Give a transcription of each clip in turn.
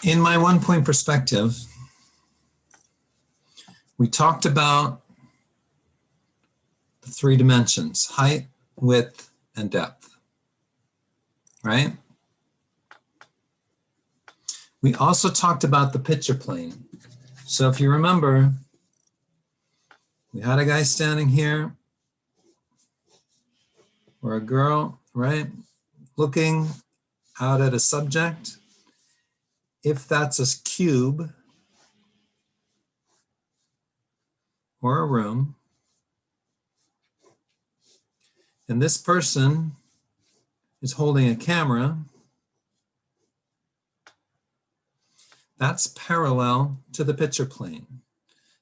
In my 1-point perspective, we talked about the 3 dimensions: height, width, and depth, right? We also talked about the picture plane. So if you remember, we had a guy standing here, or a girl, right? Looking out at a subject. If that's a cube or a room, and this person is holding a camera, that's parallel to the picture plane.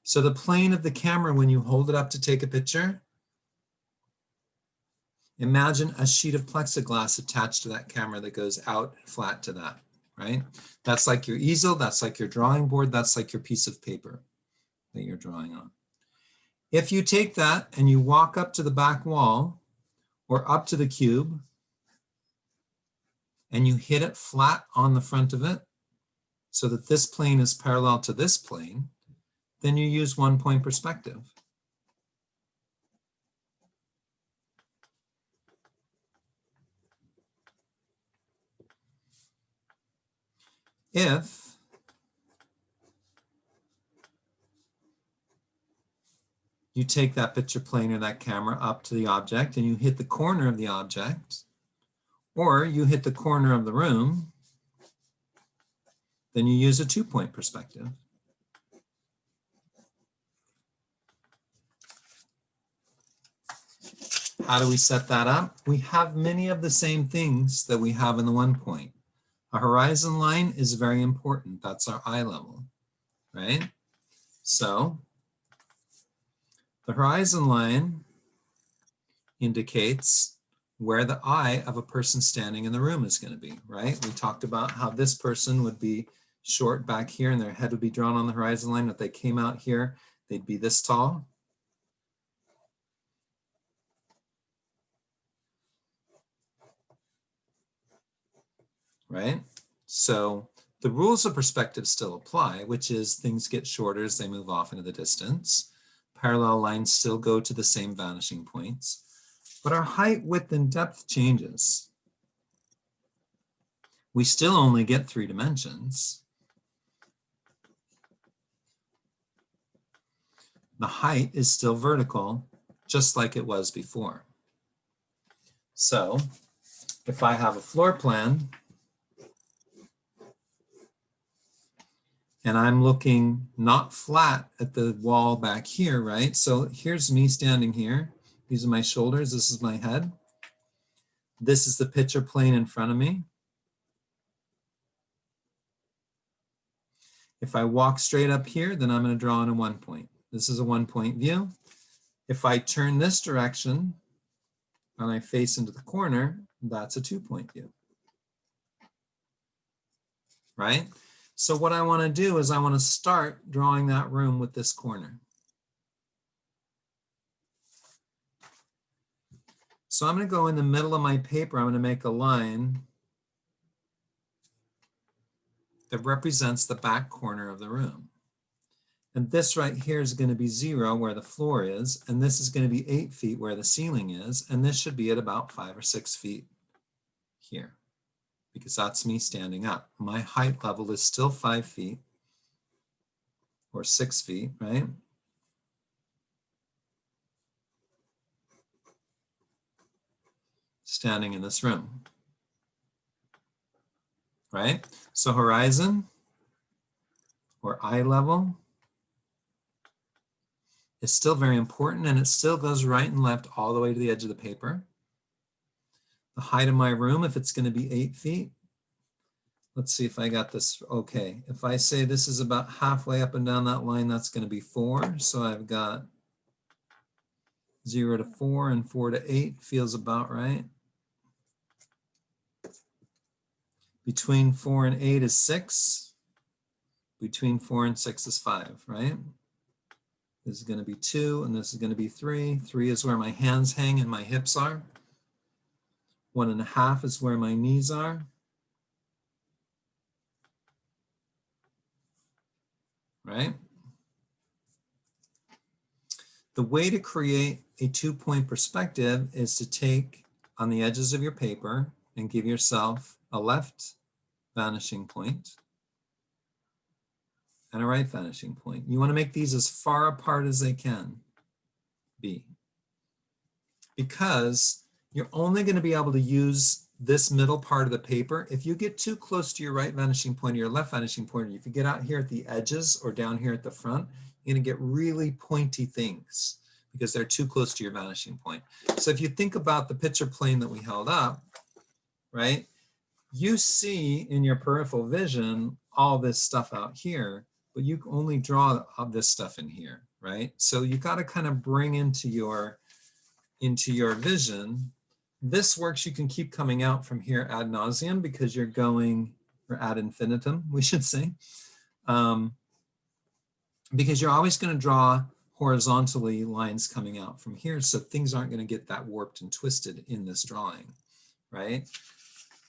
So the plane of the camera, when you hold it up to take a picture, imagine a sheet of plexiglass attached to that camera that goes out flat to that, right? That's like your easel, that's like your drawing board, that's like your piece of paper that you're drawing on. If you take that and you walk up to the back wall or up to the cube and you hit it flat on the front of it so that this plane is parallel to this plane, then you use 1-point perspective. If you take that picture plane or that camera up to the object and you hit the corner of the object, or you hit the corner of the room, then you use a 2-point perspective. How do we set that up? We have many of the same things that we have in the 1-point. A horizon line is very important. That's our eye level, right? So the horizon line indicates where the eye of a person standing in the room is going to be, right? We talked about how this person would be short back here and their head would be drawn on the horizon line. If they came out here, they'd be this tall. Right? So the rules of perspective still apply, which is things get shorter as they move off into the distance. Parallel lines still go to the same vanishing points, but our height, width, and depth changes. We still only get 3 dimensions. The height is still vertical, just like it was before. So if I have a floor plan, and I'm looking not flat at the wall back here, right? So here's me standing here. These are my shoulders. This is my head. This is the picture plane in front of me. If I walk straight up here, then I'm going to draw on a 1-point. This is a 1-point view. If I turn this direction and I face into the corner, that's a 2-point view, right? So what I want to do is I want to start drawing that room with this corner. So I'm going to go in the middle of my paper. I'm going to make a line that represents the back corner of the room. And this right here is going to be 0 where the floor is, and this is going to be 8 feet where the ceiling is, and this should be at about 5 or 6 feet here, because that's me standing up. My height level is still 5 feet or 6 feet, right? Standing in this room, right? So horizon or eye level is still very important, and it still goes right and left all the way to the edge of the paper. The height of my room, if it's going to be 8 feet, let's see if I got this okay. If I say this is about halfway up and down that line, that's going to be 4. So I've got 0 to 4 and 4 to 8 feels about right. Between 4 and 8 is 6. Between 4 and 6 is 5, right? This is going to be 2, and this is going to be 3. 3 is where my hands hang and my hips are. 1.5 is where my knees are. right? The way to create a 2-point perspective is to take on the edges of your paper and give yourself a left vanishing point and a right vanishing point. You want to make these as far apart as they can be, because you're only going to be able to use this middle part of the paper. If you get too close to your right vanishing point or your left vanishing point, if you get out here at the edges or down here at the front, you're going to get really pointy things because they're too close to your vanishing point. So if you think about the picture plane that we held up, right, you see in your peripheral vision all this stuff out here, but you can only draw this stuff in here, right? So you got to kind of bring into your vision. This works, you can keep coming out from here ad nauseum because you're going, or ad infinitum, we should say, because you're always going to draw horizontally lines coming out from here, so things aren't going to get that warped and twisted in this drawing, right?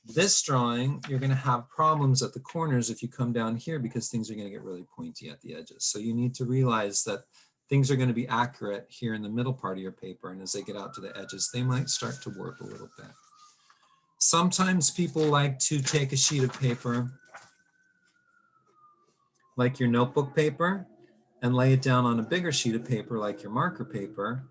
This drawing, you're going to have problems at the corners if you come down here because things are going to get really pointy at the edges. So you need to realize that things are going to be accurate here in the middle part of your paper, and as they get out to the edges, they might start to warp a little bit. Sometimes people like to take a sheet of paper, like your notebook paper, and lay it down on a bigger sheet of paper like your marker paper,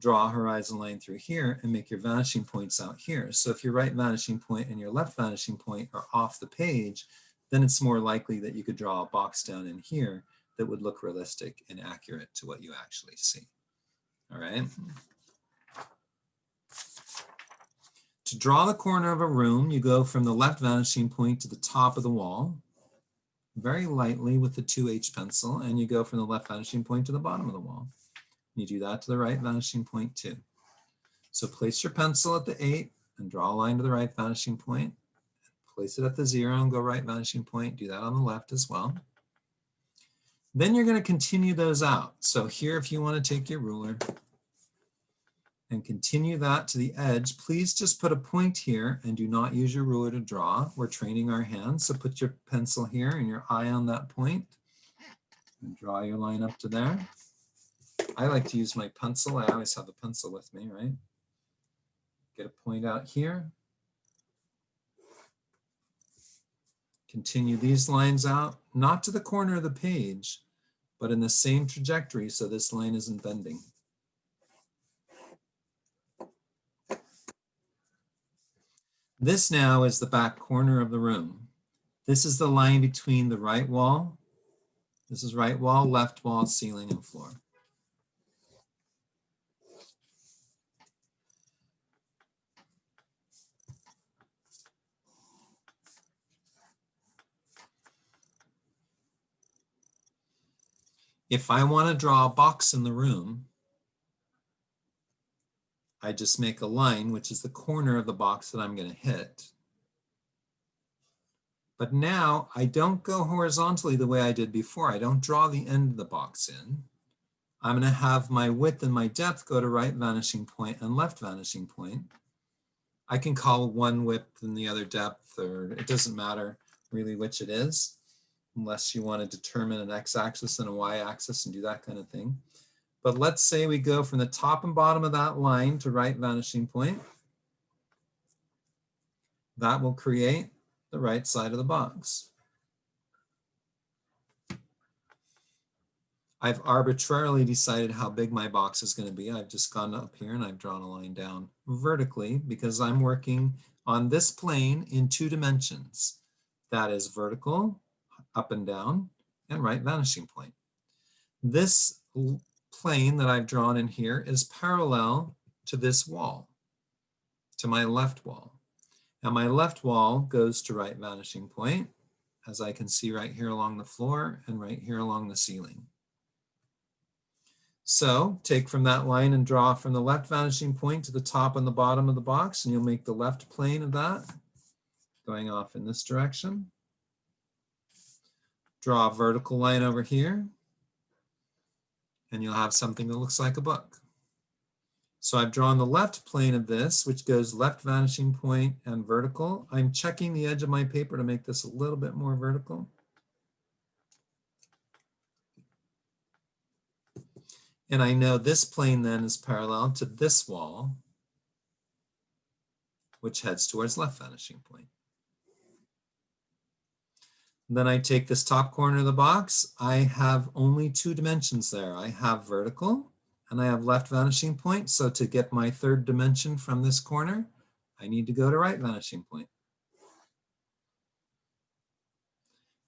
draw a horizon line through here and make your vanishing points out here. So if your right vanishing point and your left vanishing point are off the page, then it's more likely that you could draw a box down in here that would look realistic and accurate to what you actually see. All right. To draw the corner of a room, you go from the left vanishing point to the top of the wall, very lightly with the 2H pencil, and you go from the left vanishing point to the bottom of the wall. You do that to the right vanishing point too. So place your pencil at the 8 and draw a line to the right vanishing point. Place it at the 0 and go right vanishing point. Do that on the left as well. Then you're going to continue those out. So here, if you want to take your ruler and continue that to the edge, please just put a point here and do not use your ruler to draw. We're training our hands. So put your pencil here and your eye on that point and draw your line up to there. I like to use my pencil. I always have the pencil with me, right? Get a point out here. Continue these lines out, not to the corner of the page, but in the same trajectory so this line isn't bending. This now is the back corner of the room. This is the line between the right wall. This is right wall, left wall, ceiling, and floor. If I want to draw a box in the room, I just make a line, which is the corner of the box that I'm going to hit. But now I don't go horizontally the way I did before. I don't draw the end of the box in. I'm going to have my width and my depth go to right vanishing point and left vanishing point. I can call one width and the other depth, or it doesn't matter really which it is, unless you want to determine an x-axis and a y-axis and do that kind of thing. But let's say we go from the top and bottom of that line to right vanishing point. That will create the right side of the box. I've arbitrarily decided how big my box is going to be. I've just gone up here and I've drawn a line down vertically because I'm working on this plane in 2 dimensions. That is vertical, up and down, and right vanishing point. This plane that I've drawn in here is parallel to this wall, to my left wall. Now my left wall goes to right vanishing point, as I can see right here along the floor and right here along the ceiling. So take from that line and draw from the left vanishing point to the top and the bottom of the box, and you'll make the left plane of that going off in this direction. Draw a vertical line over here, and you'll have something that looks like a book. So I've drawn the left plane of this, which goes left vanishing point and vertical. I'm checking the edge of my paper to make this a little bit more vertical. And I know this plane then is parallel to this wall, which heads towards left vanishing point. Then I take this top corner of the box. I have only 2 dimensions there. I have vertical and I have left vanishing point. So to get my 3rd dimension from this corner, I need to go to right vanishing point.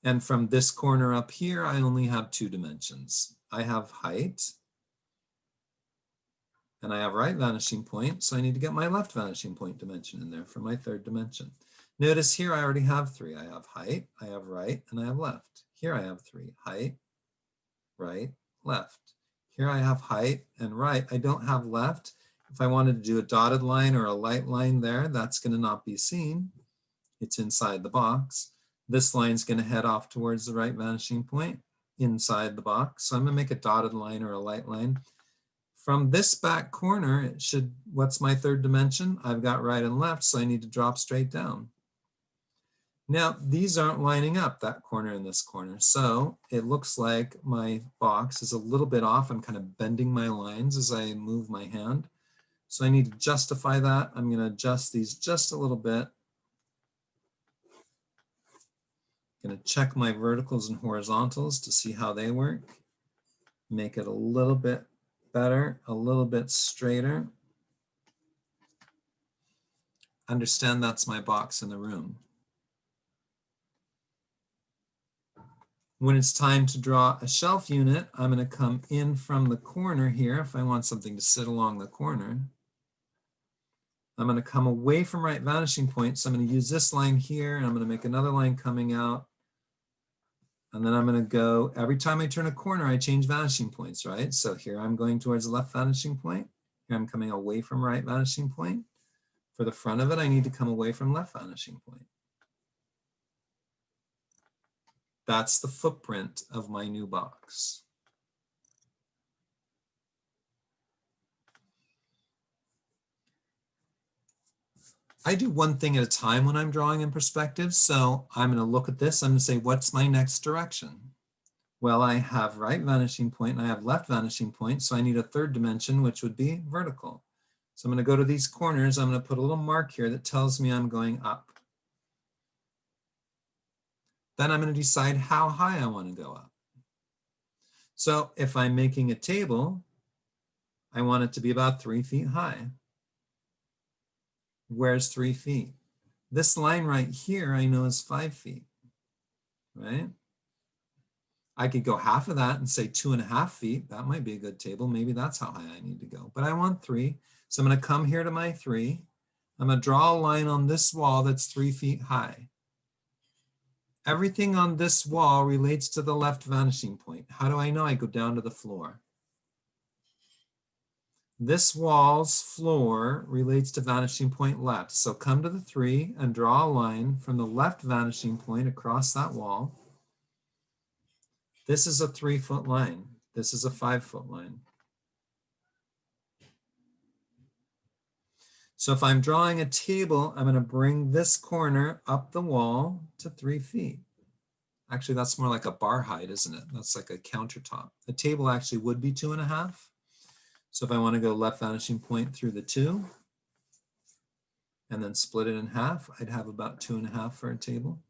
And from this corner up here, I only have 2 dimensions. I have height and I have right vanishing point. So I need to get my left vanishing point dimension in there for my 3rd dimension. Notice here I already have 3. I have height, I have right, and I have left. Here I have 3, height, right, left. Here I have height and right. I don't have left. If I wanted to do a dotted line or a light line there, that's going to not be seen. It's inside the box. This line is going to head off towards the right vanishing point inside the box. So I'm going to make a dotted line or a light line. From this back corner, it should, what's my 3rd dimension? I've got right and left, so I need to drop straight down. Now, these aren't lining up, that corner and this corner. So it looks like my box is a little bit off. I'm kind of bending my lines as I move my hand. So I need to justify that. I'm going to adjust these just a little bit. I'm going to check my verticals and horizontals to see how they work. Make it a little bit better, a little bit straighter. Understand that's my box in the room. When it's time to draw a shelf unit, I'm going to come in from the corner here. If I want something to sit along the corner, I'm going to come away from right vanishing point. So I'm going to use this line here, and I'm going to make another line coming out. And then I'm going to go, every time I turn a corner, I change vanishing points, right? So here I'm going towards the left vanishing point. Here I'm coming away from right vanishing point. For the front of it, I need to come away from left vanishing point. That's the footprint of my new box. I do one thing at a time when I'm drawing in perspective. So I'm going to look at this. I'm going to say, what's my next direction? Well, I have right vanishing point and I have left vanishing point. So I need a 3rd dimension, which would be vertical. So I'm going to go to these corners. I'm going to put a little mark here that tells me I'm going up. Then I'm going to decide how high I want to go up. So if I'm making a table, I want it to be about 3 feet high. Where's 3 feet? This line right here I know is 5 feet, right? I could go half of that and say 2.5 feet. That might be a good table. Maybe that's how high I need to go. But I want 3. So I'm going to come here to my 3. I'm going to draw a line on this wall that's 3 feet high. Everything on this wall relates to the left vanishing point. How do I know? I go down to the floor. This wall's floor relates to vanishing point left. So come to the 3 and draw a line from the left vanishing point across that wall. This is a 3-foot line. This is a 5-foot line. So if I'm drawing a table, I'm going to bring this corner up the wall to 3 feet. Actually, that's more like a bar height, isn't it? That's like a countertop. The table actually would be 2.5. So if I want to go left vanishing point through the 2 and then split it in half, I'd have about 2.5 for a table.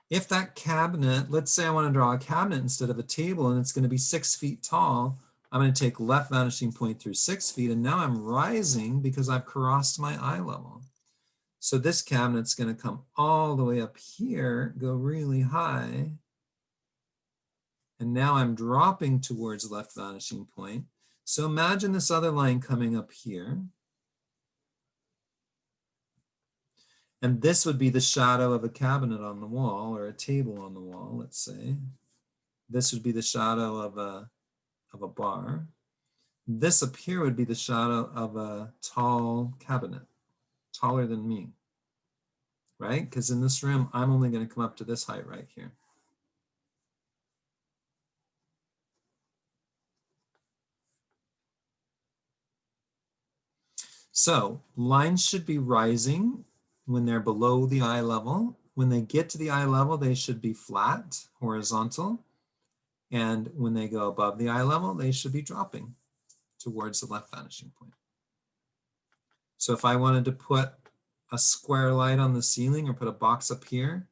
If that cabinet, let's say I want to draw a cabinet instead of a table and it's going to be 6 feet tall, I'm going to take left vanishing point through 6 feet, and now I'm rising because I've crossed my eye level. So this cabinet's going to come all the way up here, go really high, and now I'm dropping towards left vanishing point. So imagine this other line coming up here. And this would be the shadow of a cabinet on the wall or a table on the wall, let's say. This would be the shadow of a bar. This up here would be the shadow of a tall cabinet, taller than me, right? Because in this room, I'm only going to come up to this height right here. So lines should be rising when they're below the eye level. When they get to the eye level, they should be flat, horizontal. And when they go above the eye level, they should be dropping towards the left vanishing point. So if I wanted to put a square light on the ceiling or put a box up here,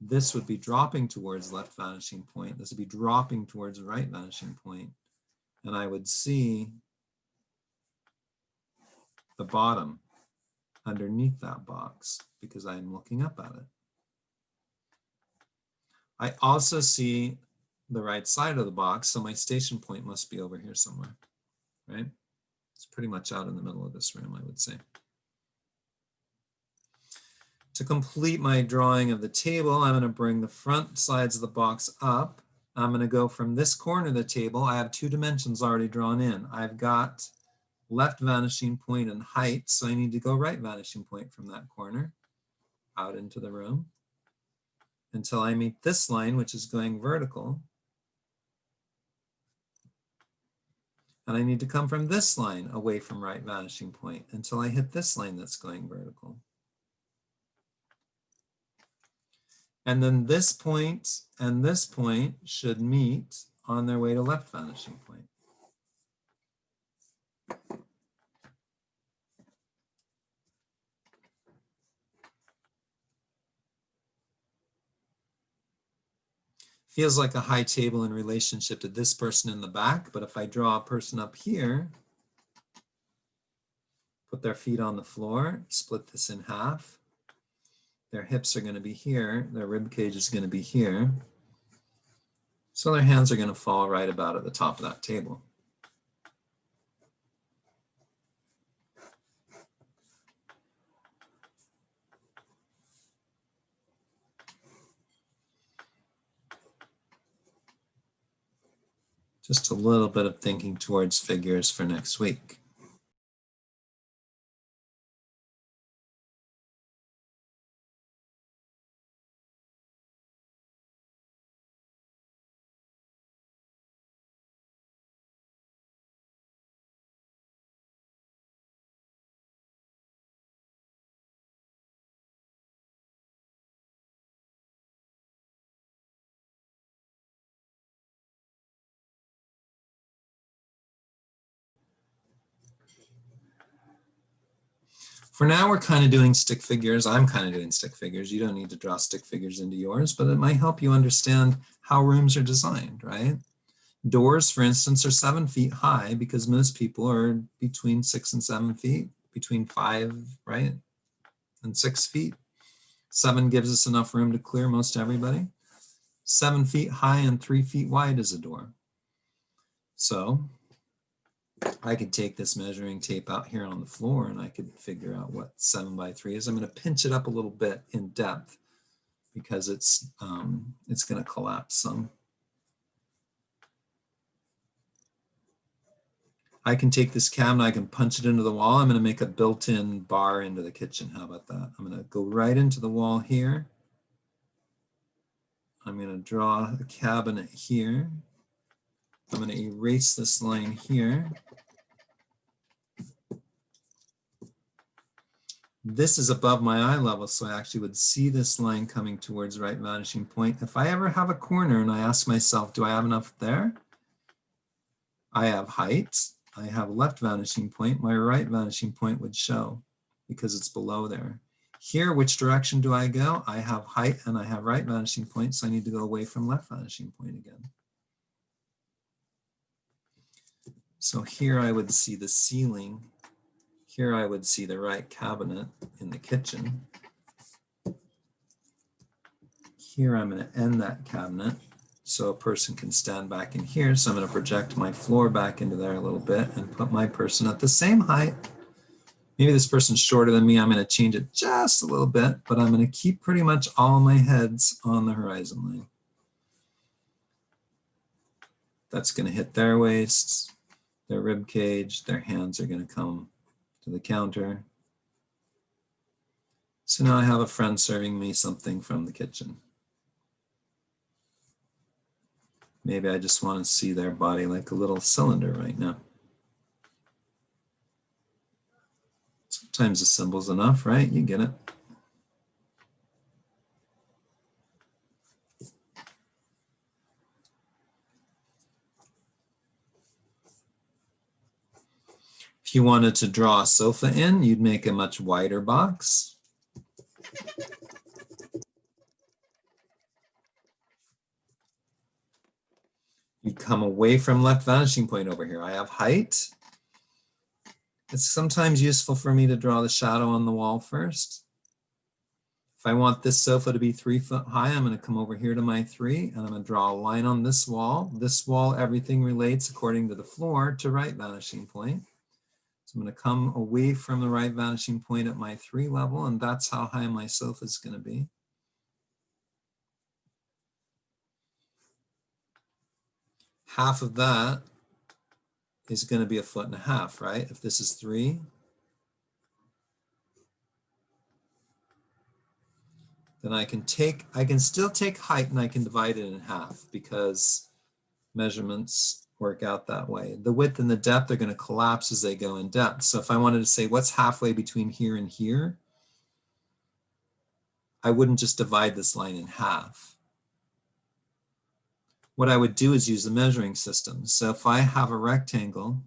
this would be dropping towards left vanishing point. This would be dropping towards the right vanishing point. And I would see the bottom underneath that box because I'm looking up at it. I also see the right side of the box, so my station point must be over here somewhere, right? It's pretty much out in the middle of this room, I would say. To complete my drawing of the table, I'm going to bring the front sides of the box up. I'm going to go from this corner of the table. I have 2 dimensions already drawn in. I've got left vanishing point and height, so I need to go right vanishing point from that corner out into the room until I meet this line, which is going vertical. And I need to come from this line away from right vanishing point until I hit this line that's going vertical. And then this point and this point should meet on their way to left vanishing point. Feels like a high table in relationship to this person in the back, but if I draw a person up here, put their feet on the floor, split this in half, their hips are going to be here, their rib cage is going to be here, so their hands are going to fall right about at the top of that table. Just a little bit of thinking towards figures for next week. For now, we're kind of doing stick figures. I'm kind of doing stick figures. You don't need to draw stick figures into yours, but it might help you understand how rooms are designed, right? Doors, for instance, are 7 feet high because most people are between 6 and 7 feet, between 5, right, and 6 feet. 7 gives us enough room to clear most everybody. 7 feet high and 3 feet wide is a door. So I could take this measuring tape out here on the floor and I could figure out what 7 by 3 is. I'm going to pinch it up a little bit in depth because it's going to collapse some. I can take this cabinet, I can punch it into the wall. I'm going to make a built-in bar into the kitchen. How about that? I'm going to go right into the wall here. I'm going to draw a cabinet here. I'm going to erase this line here. This is above my eye level, so I actually would see this line coming towards right vanishing point. If I ever have a corner and I ask myself, do I have enough there? I have height. I have left vanishing point. My right vanishing point would show because it's below there. Here, which direction do I go? I have height and I have right vanishing point, so I need to go away from left vanishing point again. So here I would see the ceiling. Here I would see the right cabinet in the kitchen. Here I'm going to end that cabinet so a person can stand back in here. So I'm going to project my floor back into there a little bit and put my person at the same height. Maybe this person's shorter than me. I'm going to change it just a little bit, but I'm going to keep pretty much all my heads on the horizon line. That's going to hit their waist, their rib cage, their hands are going to come to the counter. So now I have a friend serving me something from the kitchen. Maybe I just want to see their body like a little cylinder right now. Sometimes a symbol's enough, right? You get it. If you wanted to draw a sofa in, you'd make a much wider box. You'd come away from left vanishing point over here. I have height. It's sometimes useful for me to draw the shadow on the wall first. If I want this sofa to be 3 foot high, I'm going to come over here to my 3, and I'm going to draw a line on this wall. This wall, everything relates according to the floor to right vanishing point. So I'm going to come away from the right vanishing point at my 3 level, and that's how high my sofa is going to be. Half of that is going to be 1.5 feet, right? If this is 3, then I can still take height and I can divide it in half because measurements work out that way. The width and the depth are going to collapse as they go in depth. So if I wanted to say what's halfway between here and here, I wouldn't just divide this line in half. What I would do is use the measuring system. So if I have a rectangle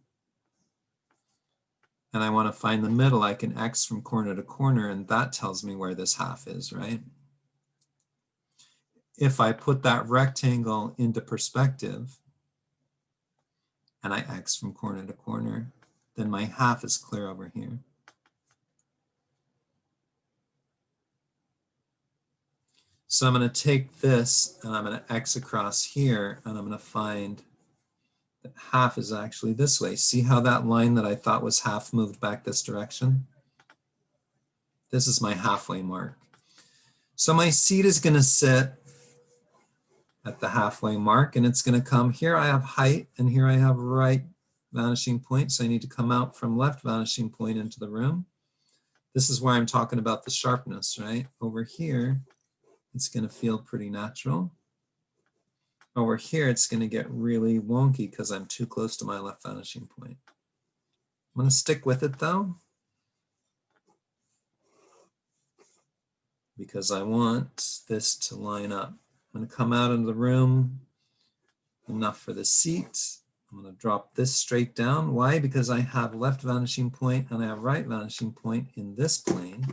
and I want to find the middle, I can X from corner to corner, and that tells me where this half is, right? If I put that rectangle into perspective and I X from corner to corner, then my half is clear over here. So I'm going to take this and I'm going to X across here, and I'm going to find that half is actually this way. See how that line that I thought was half moved back this direction? This is my halfway mark. So my seat is going to sit at the halfway mark, and it's going to come here. I have height, and here I have right vanishing point. So I need to come out from left vanishing point into the room. This is where I'm talking about the sharpness, right? Over here, it's going to feel pretty natural. Over here, it's going to get really wonky because I'm too close to my left vanishing point. I'm going to stick with it though, because I want this to line up. I'm going to come out into the room enough for the seat. I'm going to drop this straight down. Why? Because I have left vanishing point and I have right vanishing point in this plane.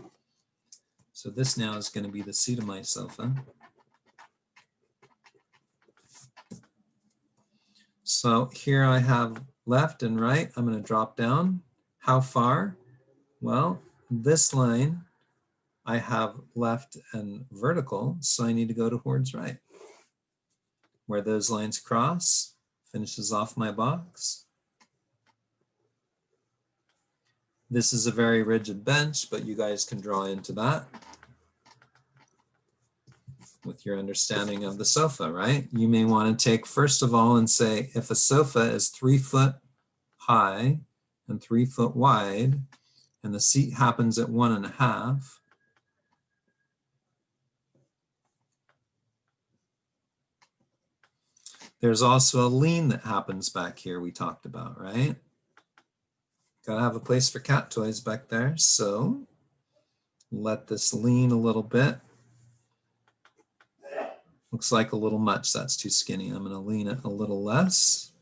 So this now is going to be the seat of my sofa. So here I have left and right. I'm going to drop down. How far? Well, this line, I have left and vertical, so I need to go towards right. Where those lines cross, finishes off my box. This is a very rigid bench, but you guys can draw into that with your understanding of the sofa, right? You may want to take first of all and say, if a sofa is 3 foot high and 3 foot wide, and the seat happens at 1.5, there's also a lean that happens back here we talked about, right? Gotta have a place for cat toys back there, so let this lean a little bit. Looks like a little much, that's too skinny. I'm gonna lean it a little less.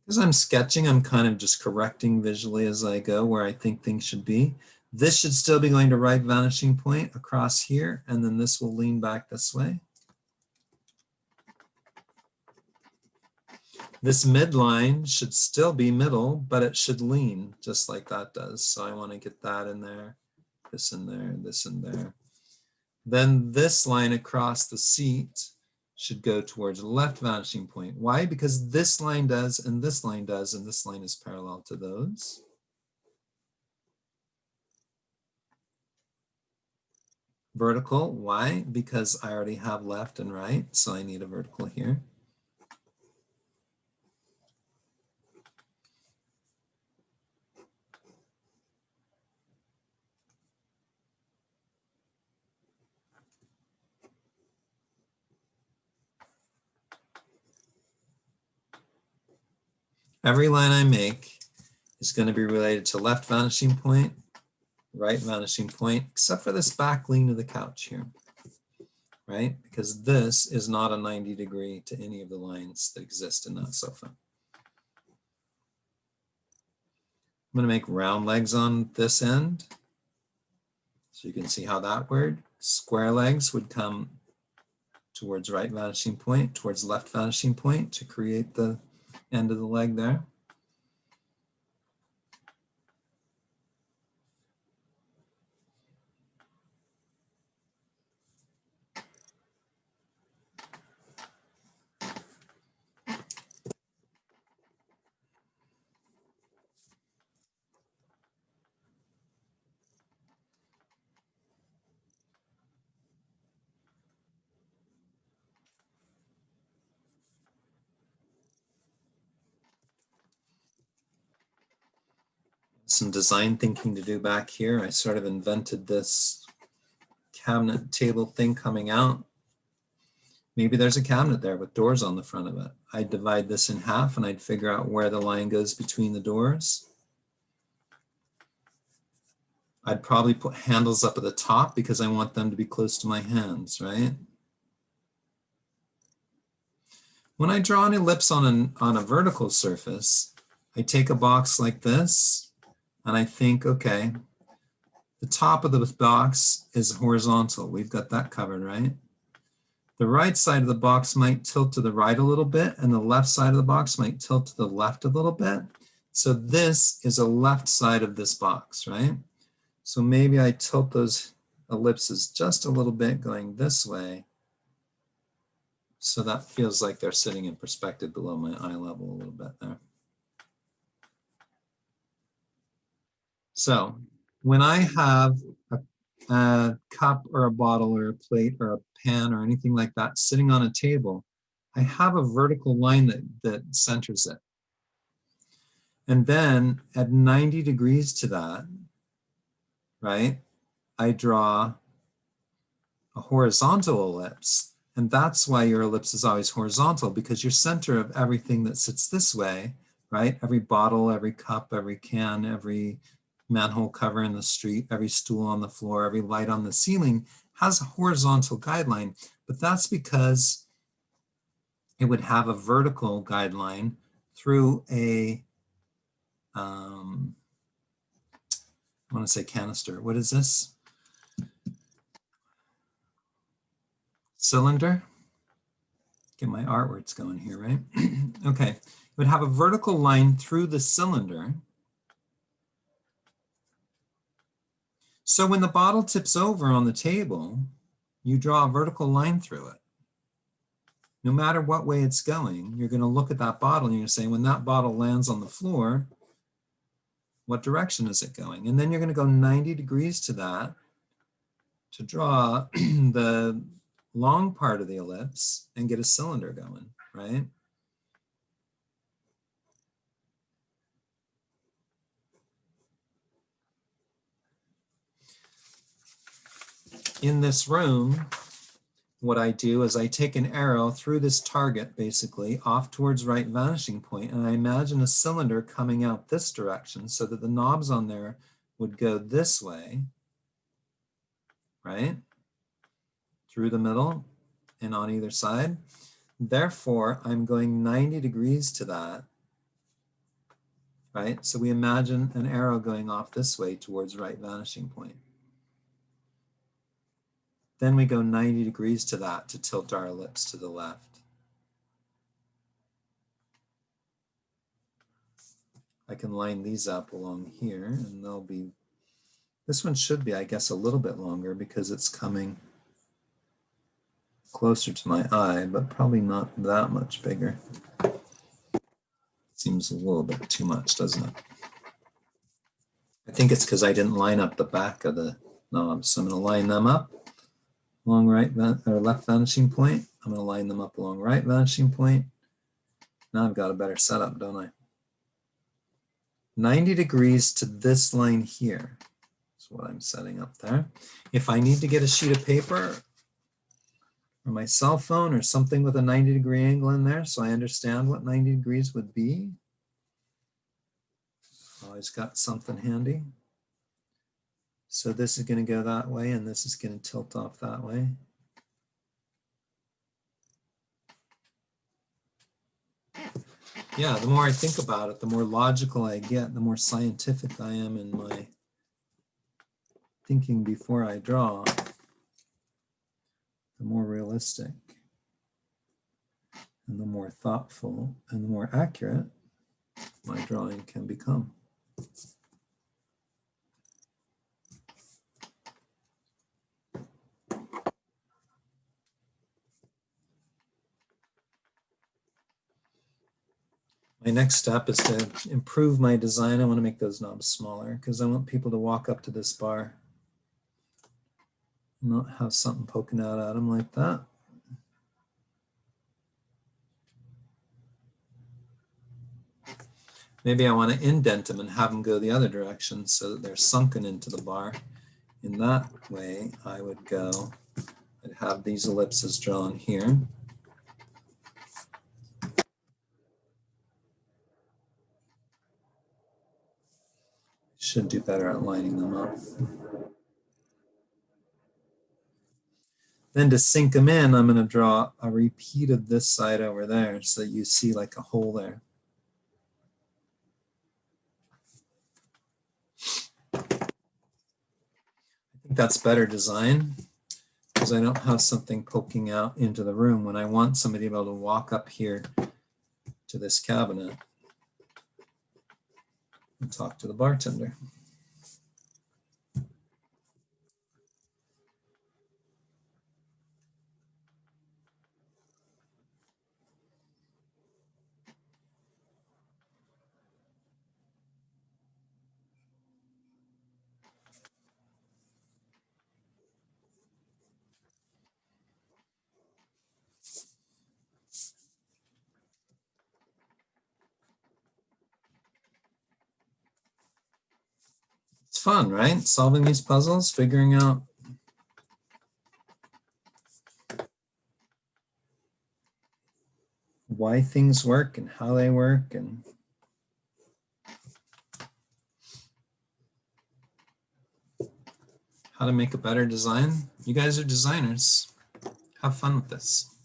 As I'm sketching, I'm kind of just correcting visually as I go where I think things should be. This should still be going to right vanishing point across here, and then this will lean back this way. This midline should still be middle, but it should lean just like that does. So I want to get that in there, this in there, this in there. Then this line across the seat should go towards the left vanishing point. Why? Because this line does, and this line does, and this line is parallel to those. Vertical, why? Because I already have left and right, so I need a vertical here. Every line I make is going to be related to left vanishing point, right vanishing point, except for this back lean of the couch here, right? Because this is not a 90 degree to any of the lines that exist in that sofa. I'm going to make round legs on this end. So you can see how that worked. Square legs would come towards right vanishing point, towards left vanishing point to create the end of the leg there. Some design thinking to do back here. I sort of invented this cabinet table thing coming out. Maybe there's a cabinet there with doors on the front of it. I'd divide this in half and I'd figure out where the line goes between the doors. I'd probably put handles up at the top because I want them to be close to my hands, right? When I draw an ellipse on a vertical surface, I take a box like this and I think, okay, the top of the box is horizontal. We've got that covered, right? The right side of the box might tilt to the right a little bit and the left side of the box might tilt to the left a little bit. So this is a left side of this box, right? So maybe I tilt those ellipses just a little bit going this way. So that feels like they're sitting in perspective below my eye level a little bit there. So when I have a cup or a bottle or a plate or a pan or anything like that sitting on a table, I have a vertical line that centers it. And then at 90 degrees to that, right, I draw a horizontal ellipse. And that's why your ellipse is always horizontal, because your center of everything that sits this way, right, every bottle, every cup, every can, every manhole cover in the street, every stool on the floor, every light on the ceiling has a horizontal guideline, but that's because it would have a vertical guideline through a, I want to say canister. What is this? Cylinder. Get my artworks going here, right? Okay, it would have a vertical line through the cylinder. So when the bottle tips over on the table, you draw a vertical line through it. No matter what way it's going, you're going to look at that bottle and you're going to say, when that bottle lands on the floor, what direction is it going? And then you're going to go 90 degrees to that to draw the long part of the ellipse and get a cylinder going, right? In this room, what I do is I take an arrow through this target, basically, off towards right vanishing point, and I imagine a cylinder coming out this direction so that the knobs on there would go this way, right? Through the middle and on either side. Therefore, I'm going 90 degrees to that, right? So we imagine an arrow going off this way towards right vanishing point. Then we go 90 degrees to that to tilt our ellipse to the left. I can line these up along here and they'll be, this one should be, I guess, a little bit longer because it's coming closer to my eye, but probably not that much bigger. Seems a little bit too much, doesn't it? I think it's because I didn't line up the back of the knobs. So I'm going to line them up along right or left vanishing point. I'm going to line them up along right vanishing point. Now I've got a better setup, don't I? 90 degrees to this line here is what I'm setting up there. If I need to get a sheet of paper or my cell phone or something with a 90-degree angle in there so I understand what 90 degrees would be, always got something handy. So this is going to go that way and this is going to tilt off that way. Yeah, the more I think about it, the more logical I get, the more scientific I am in my thinking before I draw, the more realistic and the more thoughtful and the more accurate my drawing can become. My next step is to improve my design. I want to make those knobs smaller because I want people to walk up to this bar and not have something poking out at them like that. Maybe I want to indent them and have them go the other direction so that they're sunken into the bar. In that way, I would go, I'd have these ellipses drawn here. Should do better at lining them up. Then to sink them in, I'm going to draw a repeat of this side over there so that you see like a hole there. I think that's better design because I don't have something poking out into the room when I want somebody to be able to walk up here to this cabinet and talk to the bartender. It's fun, right? Solving these puzzles, figuring out why things work and how they work and how to make a better design. You guys are designers. Have fun with this.